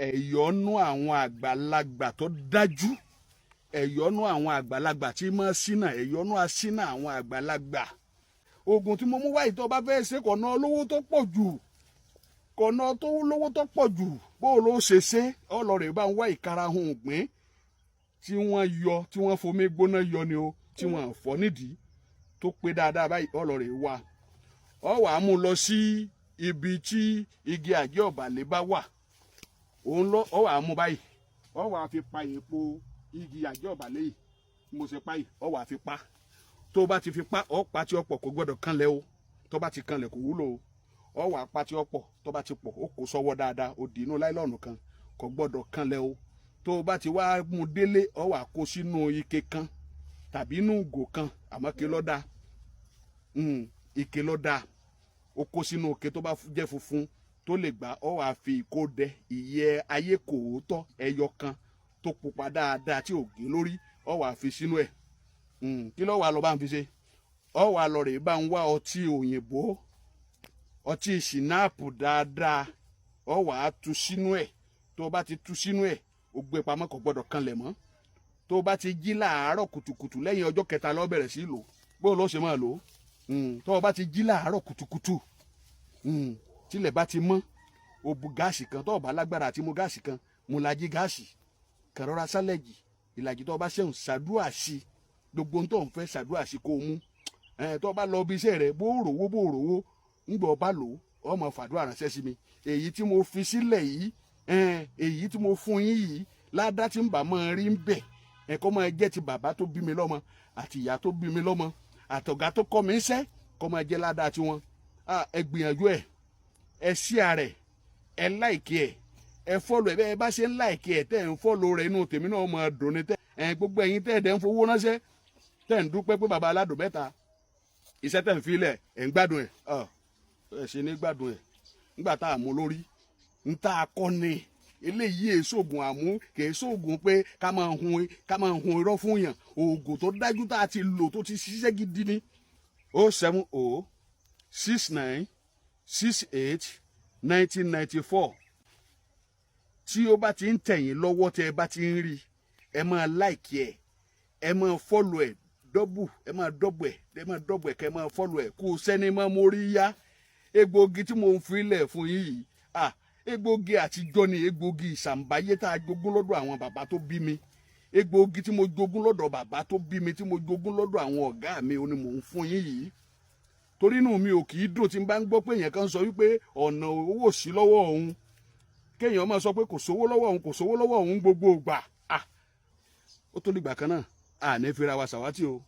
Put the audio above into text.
ẹ̀yọ́nú àwọn àgbàlagbà tó dájú, ẹ̀yọ́nú àwọn àgbàlagbà tí mọ́ sínà, ẹ̀yọ́nú asínà àwọn àgbàlagbà. Oògùn tí mo mú wáyé tó bá fẹ́ ṣe kọ̀nà olówó tó pọ̀ jù, kọ̀nà tó lówó tó pọ̀ jù, bó ló ṣe ọlọ́rẹ̀ bá ń wá ìkarahun ògbìn tí wọ́n yọ, tí wọ́n fomi gbóná yọ ni o, tí wọ́n fọ́ nídìí tó pé dáadáa báyìí ọlọ́rẹ̀ wá. Ọ wàá mú lọ sí ibi tí igi àjẹ́ ọ̀bàlẹ̀ bá wà, òun lọ ọ wàá mú báyìí, ọ wàá fi pa èèpo igi àjẹ́ ọ̀bàlẹ̀ yìí, mo ṣe pa yìí, ọ wàá fi pa. Tó bá ti fi pa, ọ pa tí ọ̀pọ̀ kò gbọ́dọ̀ kanlẹ̀ o, tó bá ti kanlẹ̀ kò wúlò o. Ọ wàá pa tí ọ̀pọ̀, tó bá ti pọ̀ ó kó sọ́wọ́ dáadáa, ó dì inú láìlọ́ọ̀nù kan, kò gbọ́dọ̀ kanlẹ̀ o. Tó bá ti wá mú délé, ọ wàá kó sínú ike kan tàbí inú ìgò kan, àmọ́ ike ló dáa, ike ló dáa. Ó kó sínú ike tó bá jẹ́ funfun tó lè gbà, ọ wàá fi ìkódẹ ìyẹ́ ayé kòótọ́ ẹyọ kan tó pupa dáadáa tí ò gé lórí, ọ wàá fi sínú ẹ̀. Kí ló wàá lọ bá ń fi ṣe? Ọ wàá lọ rè bá ń wá ọtí òyìnbó, ọtí ṣìnáàpù dáadáa, ọ wàá tú sínú ẹ̀. Tó bá ti tú sínú ẹ̀, ó gbé pamọ́, kò gbọ́dọ̀ kanlẹ̀ mọ́. Tó bá ti jí láàárọ̀ kùtùkùtù lẹ́yìn ọjọ́ kẹta ló bẹ̀rẹ̀ sí lò, bó ló ṣe máa lò. Tó bá ti jí láàárọ̀ kùtùkùtù, tílẹ̀ bá ti mọ́, o bu gáàsì kan, tó bá lágbára àti mu gáàsì kan, mu lajì gáàsì, kẹrọra sálẹ̀jì, ìlàjì tó bá ṣẹ́hùn ṣàdúrà sí, gbogbo tó ń fẹ́ ṣàdúrà sí kó mú. Tó bá lọ bí iṣẹ́ rẹ̀, bó ròwó, ńgbọ̀ bá lò ó máa fàdúrà ránṣẹ́ sí mi. Èyí tí mo fi sílẹ̀ yìí, èyí tí mo fún yín yìí, ládá tí ń bà máa rí ń bẹ̀, kó máa jẹ́ ti bàbá tó bí mi lọ́mọ àti ìyá tó bí mi lọ́mọ àtọ̀gá tó kọ́ mi ń ṣẹ́, kó máa jẹ́ ládá tiwọn. Ẹ gbìyànjú ẹ share rẹ̀, ẹ like ẹ, ẹ follow ẹ. Bẹ́ẹ̀ bá ṣe ń like ẹ tẹ́ ń follow rẹ̀, inú tèmi náà máa dùn ní tẹ́. Gbogbo ẹ̀yin tẹ́ ẹ̀dẹ̀ ń fowó ránṣẹ́, tẹ́ ń dúpẹ́ pé bàbá aládùn mẹ́ta iṣẹ́ tẹ́ ń filẹ̀ ẹ̀ ń gbádùn ẹ̀. Ẹ ṣe ní gbádùn ẹ̀ nígbà tá a mú lórí ń tá a kọ́ ni. Eléyìí èso oògùn àmú, kìí sóògùn pé ká máa hun irọ́ fún yàn. Oògùn tó dájú tá a ti lò tó ti ṣiṣẹ́ gidi ni. 070 69 68 1994. Tí ó bá ti ń tẹ̀yìn lọ́wọ́, tẹ́ ẹ bá ti ń rí, ẹ máa like ẹ, ẹ máa follow ẹ, ẹ máa double ẹ, kẹ́ ẹ máa follow ẹ. Kó o sẹ́ni máa mórí yá. Egbògi tí mo ń filẹ̀ fún yín yìí, egbògi àtijọ́ ni, egbògi ìṣàǹbáyé tá a jogún lọ́dọ̀ àwọn bàbá tó bí mi. Egbògi tí mo jogún lọ́dọ̀ bàbá tó bí mi, tí mo jogún lọ́dọ̀ àwọn ọ̀gá mi, ó ní mò ń fún yín yìí. Torí inú mi ò kì í dùn tí n bá ń gbọ́ pé èèyàn kan sọ wípé ọ̀nà owó sí lọ́wọ́ òun. Kéèyàn máa sọ pé kò sówó lọ́wọ́ òun gbogbo ìgbà. Ó tó dìgbà kan náà, àní fira wa ṣàwátì o.